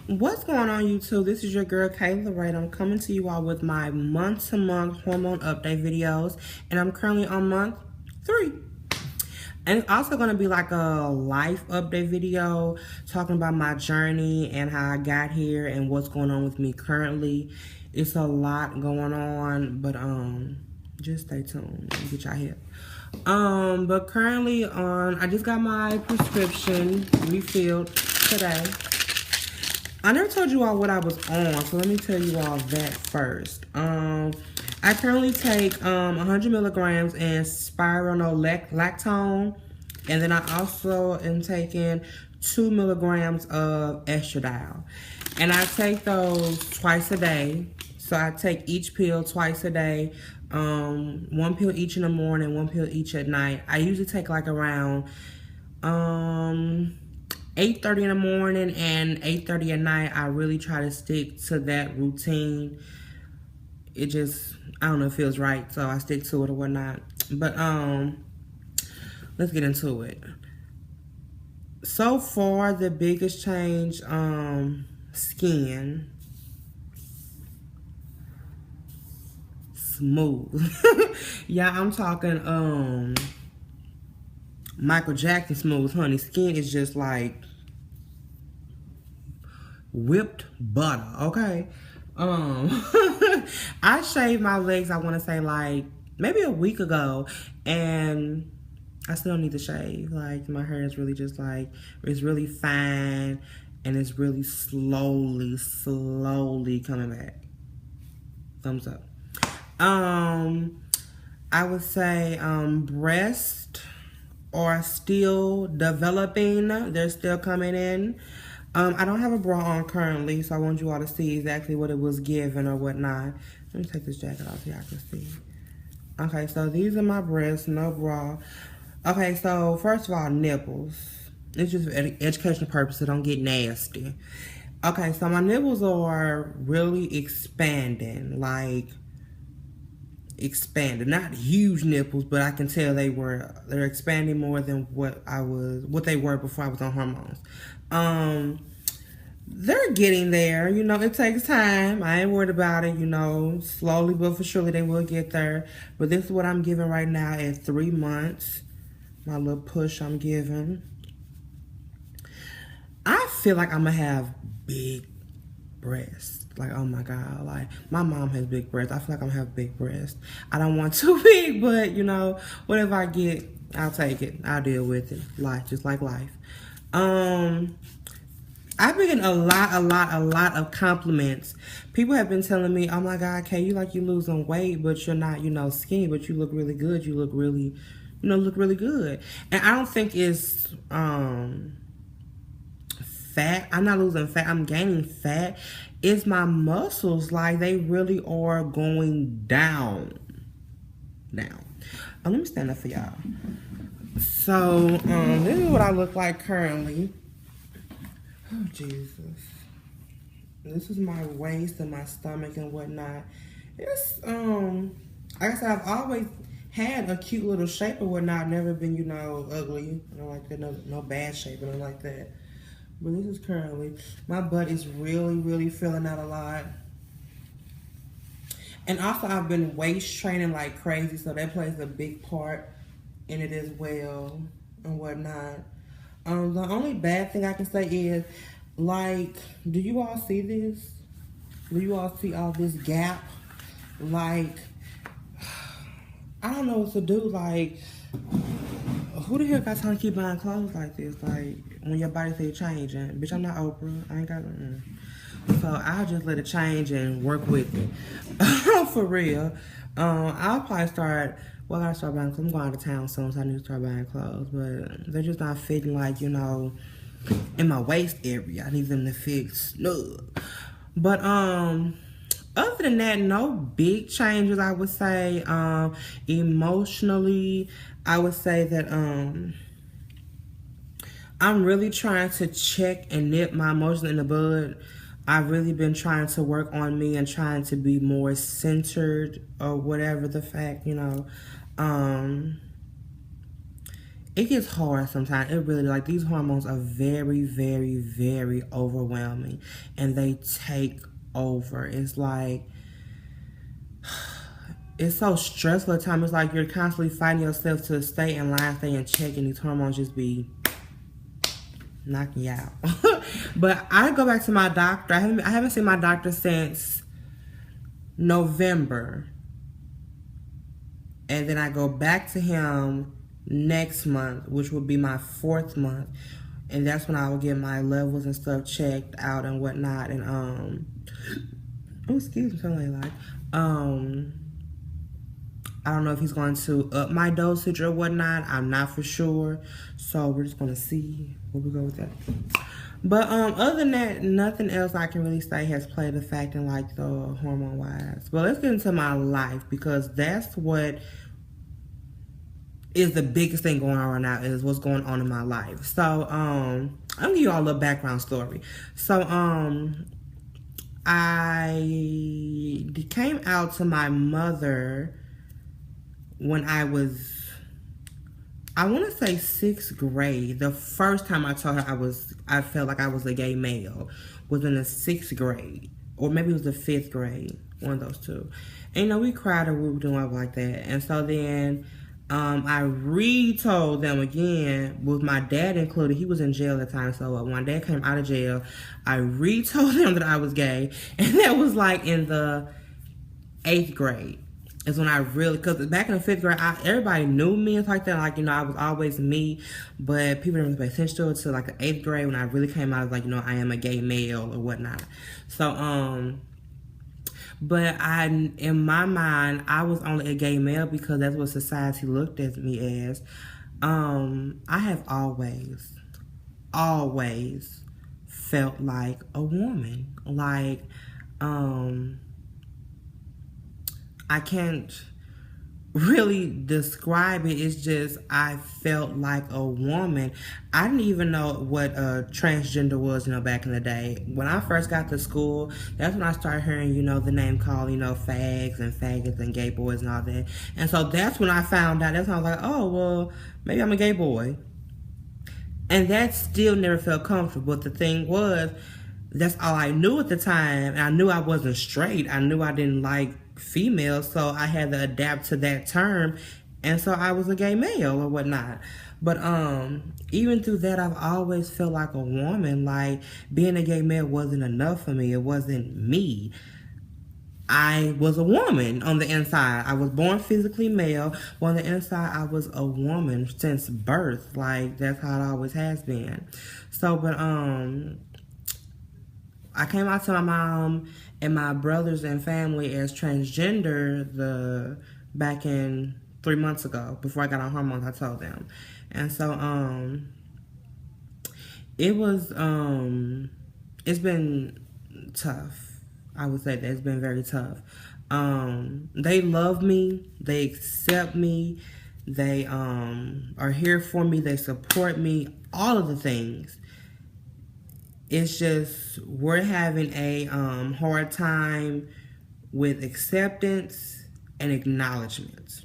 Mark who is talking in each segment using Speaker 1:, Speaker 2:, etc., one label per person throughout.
Speaker 1: What's going on, YouTube? This is your girl Kayla Wright. I'm coming to you all with my month-to-month hormone update videos, and I'm currently on month 3. And it's also going to be like a life update video talking about my journey and how I got here and what's going on with me currently. It's a lot going on, but just stay tuned and get y'all here. But currently I just got my prescription refilled today. I never told you all what I was on, so let me tell you all that first. I currently take 100 milligrams in spironolactone, and then I also am taking 2 milligrams of estradiol. And I take those twice a day. So I take each pill twice a day, 1 pill each in the morning, 1 pill each at night. I usually take like around 8:30 in the morning and 8:30 at night. I really try to stick to that routine. It just, I don't know, it feels right, so I stick to it or whatnot. But let's get into it. So far, the biggest change, skin. Smooth. Yeah, I'm talking Michael Jackson smooth, honey. Skin is just like whipped butter, okay? I shaved my legs, I want to say like maybe a week ago, and I still need to shave. Like, my hair is really just like, it's really fine, and it's really slowly coming back. Thumbs up. I would say breasts are still developing. They're still coming in. I don't have a bra on currently, so I want you all to see exactly what it was given or whatnot. Let me take this jacket off so y'all can see. Okay, so these are my breasts, no bra. Okay, so first of all, nipples. It's just for educational purposes, don't get nasty. Okay, so my nipples are really expanding, like expanded. Not huge nipples, but I can tell they're expanding more than what they were before I was on hormones. They're getting there, you know, it takes time. I ain't worried about it, you know, slowly but for surely they will get there. But this is what I'm giving right now at 3 months. My little push I'm giving. I feel like I'm gonna have big breasts. Like, oh my God, like my mom has big breasts. I feel like I'm gonna have big breasts. I don't want too big, but you know, whatever I get, I'll take it. I'll deal with it. Life, just like life. I've been getting a lot of compliments. People have been telling me, oh my God, Kay, you losing weight, but you're not, you know, skinny, but you look really good. You look really, you know, look really good. And I don't think it's fat. I'm not losing fat. I'm gaining fat. It's my muscles. Like, they really are going down. Let me stand up for y'all. So, this is what I look like currently. Oh, Jesus. This is my waist and my stomach and whatnot. It's, like I said, I've always had a cute little shape or whatnot. Never been, you know, ugly. You know, like that. No bad shape or nothing like that. But this is currently, my butt is really filling out a lot. And also, I've been waist training like crazy, so that plays a big part in it as well and whatnot. The only bad thing I can say is, like, do you all see this? Do you all see all this gap? Like, I don't know what to do. Like, who the hell got time to keep buying clothes like this? Like, when your body say changing. Bitch, I'm not Oprah. I ain't got So I'll just let it change and work with it. For real. I'll probably start, well, I gotta start buying clothes. I'm going out of town soon, so I need to start buying clothes. But they're just not fitting, like, you know, in my waist area. I need them to fit snug. But, other than that, no big changes, I would say. Emotionally, I would say that, I'm really trying to check and nip my emotions in the bud. I've really been trying to work on me and trying to be more centered or whatever the fact, you know. it gets hard sometimes. It really, like, these hormones are very, very, very overwhelming, and they take over. It's like, it's so stressful at times. It's like you're constantly fighting yourself to stay in line, stay in check, and these hormones just be knocking you out. But I go back to my doctor. I haven't seen my doctor since November, and then I go back to him next month, which will be my 4th month, and that's when I will get my levels and stuff checked out and whatnot. And oh, excuse me, something like I don't know if he's going to up my dosage or whatnot. I'm not for sure, so we're just gonna see where we go with that. But other than that, nothing else I can really say has played a factor in, like, the hormone wise. But let's get into my life, because that's what is the biggest thing going on right now, is what's going on in my life. So I'll give you all a little background story. So I came out to my mother when I was, I want to say 6th grade. The first time I told her I felt like I was a gay male was in the 6th grade, or maybe it was the 5th grade, one of those two. And, you know, we cried and we were doing like that. And so then I retold them again, with my dad included. He was in jail at the time, so when my dad came out of jail, I retold him that I was gay, and that was like in the 8th grade. Is when I really, because back in the 5th grade, everybody knew me and like that. Like, you know, I was always me, but people didn't really pay attention to it until like the 8th grade, when I really came out as, like, you know, I am a gay male or whatnot. So, but in my mind, I was only a gay male because that's what society looked at me as. I have always felt like a woman. Like, I can't really describe it. It's just, I felt like a woman. I didn't even know what transgender was, you know, back in the day. When I first got to school, that's when I started hearing, you know, the name called, you know, fags and faggots and gay boys and all that. And so that's when I found out. That's when I was like, oh, well, maybe I'm a gay boy. And that still never felt comfortable. But the thing was, that's all I knew at the time. And I knew I wasn't straight. I knew I didn't like females, so I had to adapt to that term, and so I was a gay male or whatnot. But even through that, I've always felt like a woman. Like, being a gay male wasn't enough for me. It wasn't me. I was a woman on the inside. I was born physically male, but on the inside, I was a woman since birth. Like, that's how it always has been. So, but I came out to my mom and my brothers and family as transgender back in 3 months ago. Before I got on hormones, I told them. And so it was it's been tough. I would say that it's been very tough. They love me, they accept me, they are here for me, they support me, all of the things. It's just, we're having a hard time with acceptance and acknowledgement.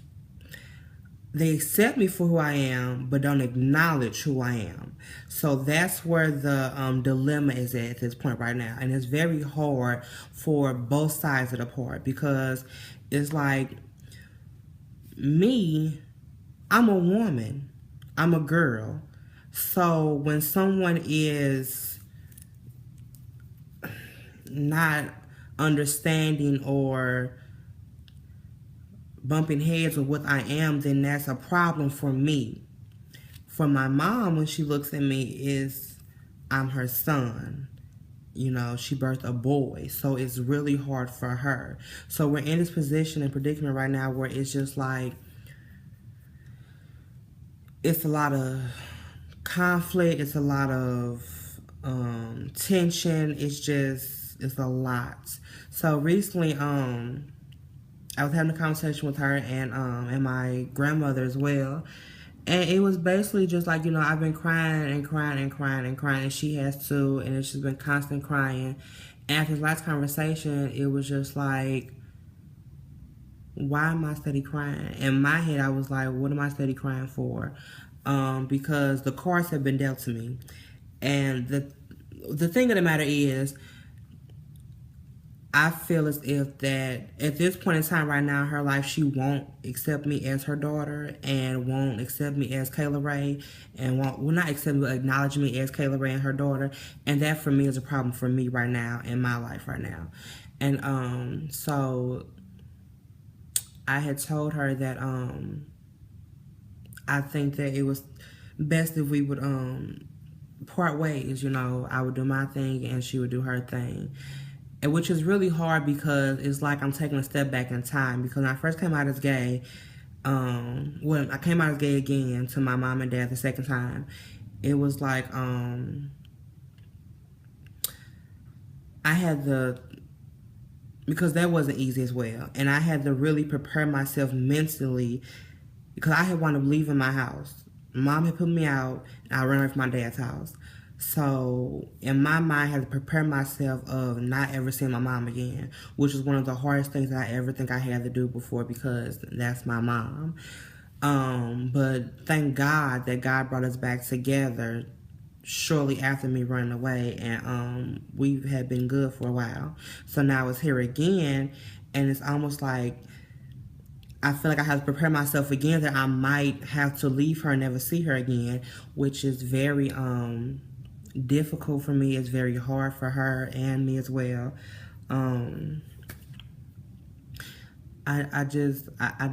Speaker 1: They accept me for who I am, but don't acknowledge who I am. So that's where the dilemma is at this point right now. And it's very hard for both sides of the part, because it's like, me, I'm a woman. I'm a girl. So when someone is not understanding or bumping heads with what I am, then that's a problem for me. For my mom, when she looks at me, I'm her son. You know, she birthed a boy, so it's really hard for her. So we're in this position and predicament right now where it's just like, it's a lot of conflict, it's a lot of tension, it's a lot. So recently, I was having a conversation with her and my grandmother as well. And it was basically just like, you know, I've been crying and crying and crying and crying, and she has too, and it's just been constant crying. And after this last conversation, it was just like, why am I steady crying? In my head, I was like, what am I steady crying for? because the cards have been dealt to me. And the thing of the matter is, I feel as if that at this point in time right now in her life, she won't accept me as her daughter and won't accept me as Kayla Ray and will not accept me, acknowledge me as Kayla Ray and her daughter. And that for me is a problem for me right now in my life right now. And so I had told her that I think that it was best if we would part ways. You know, I would do my thing and she would do her thing. And which is really hard because it's like I'm taking a step back in time. Because when I first came out as gay, when I came out as gay again to my mom and dad the second time, it was like I had because that wasn't easy as well. And I had to really prepare myself mentally because I had wanted to leave in my house. Mom had put me out and I ran away from my dad's house. So in my mind, I had to prepare myself of not ever seeing my mom again, which is one of the hardest things that I ever think I had to do before because that's my mom. But thank God that God brought us back together shortly after me running away, and we had been good for a while. So now it's here again, and it's almost like I feel like I have to prepare myself again that I might have to leave her and never see her again, which is very difficult for me. It's very hard for her and me as well. I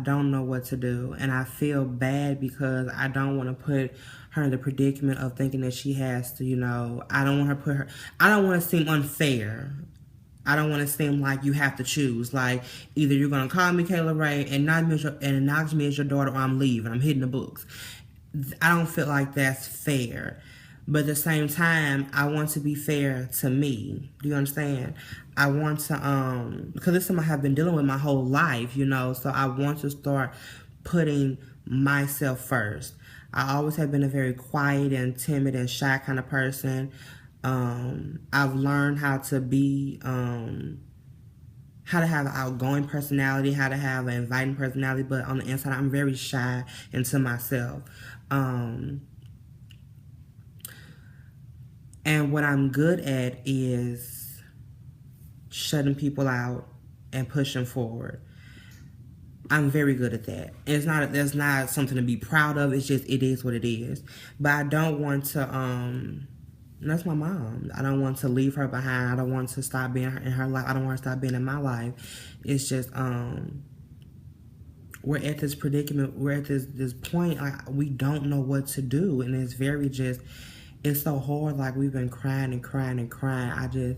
Speaker 1: don't know what to do, and I feel bad because I don't want to put her in the predicament of thinking that she has to, you know, I don't want to seem unfair. I don't want to seem like you have to choose. Like, either you're going to call me Kayla Ray and acknowledge me as your daughter, or I'm leaving. I'm hitting the books. I don't feel like that's fair. But at the same time, I want to be fair to me. Do you understand? I want to, because it's something I have been dealing with my whole life, you know, so I want to start putting myself first. I always have been a very quiet and timid and shy kind of person. I've learned how to be, how to have an outgoing personality, how to have an inviting personality, but on the inside, I'm very shy and to myself. And what I'm good at is shutting people out and pushing forward. I'm very good at that. And that's not something to be proud of. It's just, it is what it is. But I don't want to, that's my mom. I don't want to leave her behind. I don't want to stop being in her life. I don't want to stop being in my life. It's just, we're at this predicament. We're at this point, like, we don't know what to do. And it's very just, it's so hard. Like, we've been crying and crying and crying.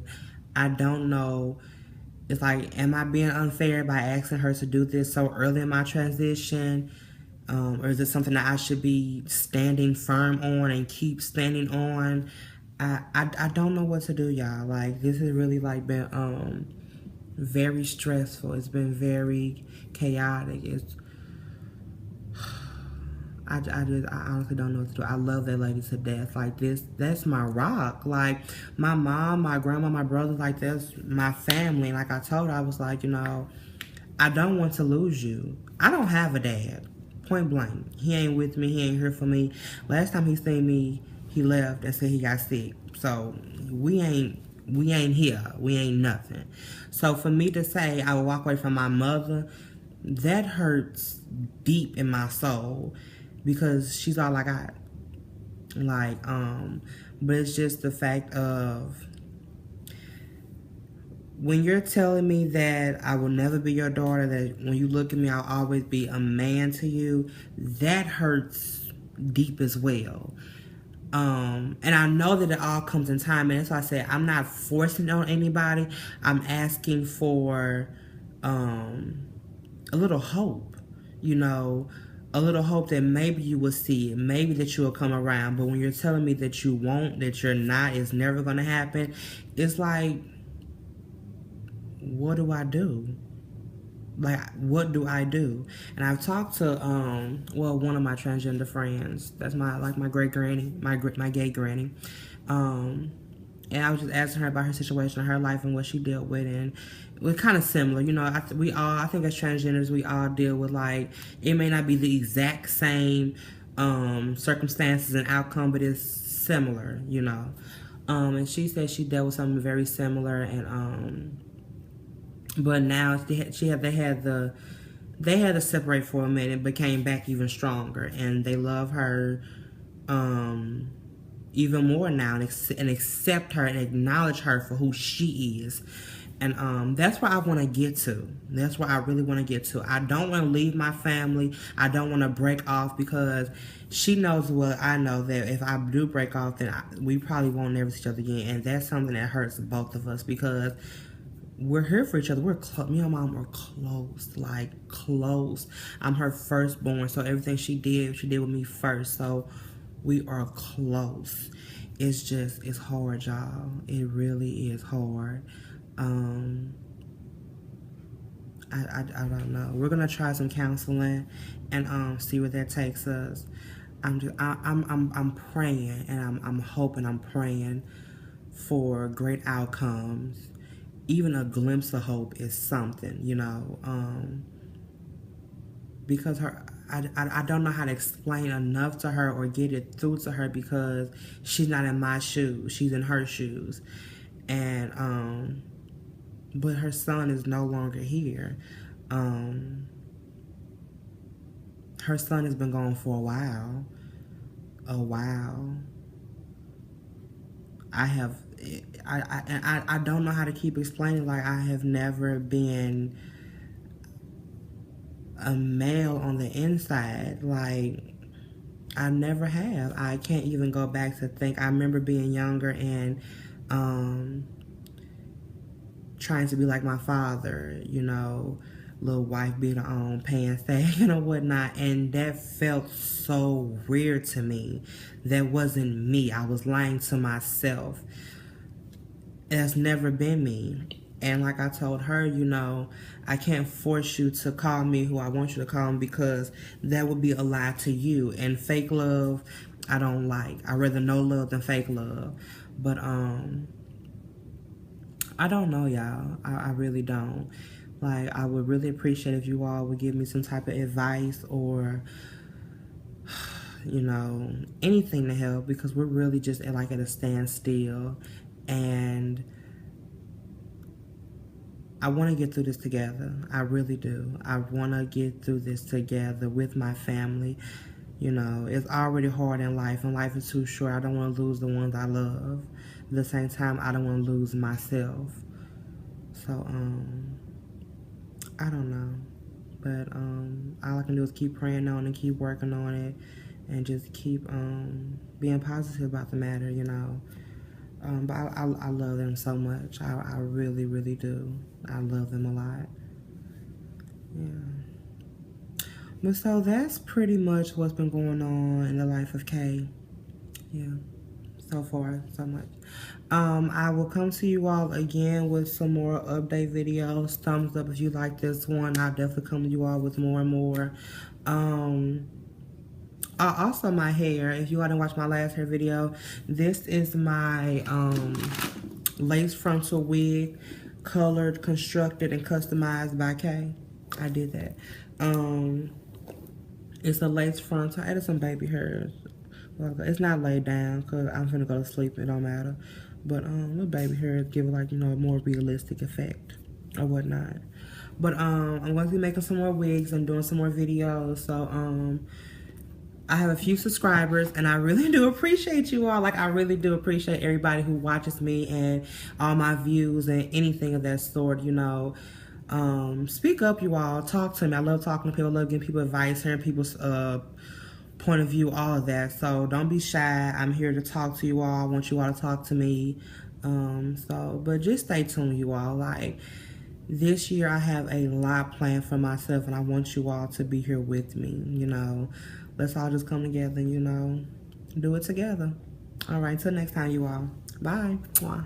Speaker 1: I don't know. It's like, am I being unfair by asking her to do this so early in my transition? Or is it something that I should be standing firm on and keep standing on? I don't know what to do, y'all. Like, this has really, like, been very stressful. It's been very chaotic. I honestly don't know what to do. I love that lady to death. Like, that's my rock. Like, my mom, my grandma, my brother, like, that's my family. Like I told her, I was like, you know, I don't want to lose you. I don't have a dad. Point blank. He ain't with me. He ain't here for me. Last time he seen me, he left and said he got sick. So we ain't here. We ain't nothing. So for me to say I would walk away from my mother, that hurts deep in my soul. Because she's all I got. Like, but it's just the fact of, when you're telling me that I will never be your daughter, that when you look at me, I'll always be a man to you, that hurts deep as well. And I know that it all comes in time, and that's why I said I'm not forcing it on anybody. I'm asking for a little hope, you know, a little hope that maybe you will see it, maybe that you will come around. But when you're telling me that you won't, that you're not, it's never going to happen, it's like, what do I do? Like, what do I do? And I've talked to, one of my transgender friends. That's my great granny, my gay granny. And I was just asking her about her situation, her life, and what she dealt with, and it was kind of similar. You know, I think as transgenders, we all deal with, like, it may not be the exact same circumstances and outcome, but it's similar, you know. And she said she dealt with something very similar, and but now they had to separate for a minute, but came back even stronger, and they love her even more now, and accept her and acknowledge her for who she is. And that's where I want to get to. That's where I really want to get to. I don't want to leave my family. I don't want to break off, because she knows what I know, that if I do break off, then we probably won't never see each other again. And that's something that hurts both of us, because we're here for each other. We're close. Me and my mom are close, like close. I'm her firstborn, so everything she did with me first. So we are close. It's hard, y'all. It really is hard. I don't know. We're gonna try some counseling and see where that takes us. I'm praying, and I'm hoping, I'm praying for great outcomes. Even a glimpse of hope is something, you know. Because I don't know how to explain enough to her or get it through to her, because she's not in my shoes. She's in her shoes. And but her son is no longer here. Her son has been gone for a while. I don't know how to keep explaining. Like, I have never been a male on the inside. Like, I never have. I can't even go back to think. I remember being younger and trying to be like my father, you know, little wife beater on, pants sagging or whatnot, and that felt so weird to me. That wasn't me. I was lying to myself. That's never been me. And like I told her, you know, I can't force you to call me who I want you to call me, because that would be a lie to you. And fake love, I don't like. I'd rather no love than fake love. But I don't know, y'all. I really don't. Like, I would really appreciate if you all would give me some type of advice, or, you know, anything to help, because we're really just at a standstill. And I want to get through this together. I really do. I want to get through this together with my family. You know, it's already hard in life, and life is too short. I don't want to lose the ones I love. At the same time, I don't want to lose myself. So, I don't know. But all I can do is keep praying on and keep working on it, and just keep being positive about the matter, you know. But I love them so much. I really, really do. I love them a lot. Yeah. But so that's pretty much what's been going on in the life of Kay. Yeah. So far, so much. I will come to you all again with some more update videos. Thumbs up if you like this one. I'll definitely come to you all with more and more. Also, my hair, if you all didn't watch my last hair video, this is my lace frontal wig, colored, constructed, and customized by Kay. I did that. It's a lace frontal. I added some baby hairs. It's not laid down because I'm finna go to sleep. It don't matter. But little baby hairs give it, like, you know, a more realistic effect or whatnot. But I'm going to be making some more wigs and doing some more videos. So I have a few subscribers, and I really do appreciate you all. Like, I really do appreciate everybody who watches me and all my views and anything of that sort, you know. Speak up, you all. Talk to me. I love talking to people. I love giving people advice, hearing people's point of view, all of that. So don't be shy. I'm here to talk to you all. I want you all to talk to me. But just stay tuned, you all. Like, this year I have a lot planned for myself, and I want you all to be here with me, you know. Let's all just come together, you know, do it together. All right, till next time, you all. Bye. Mwah.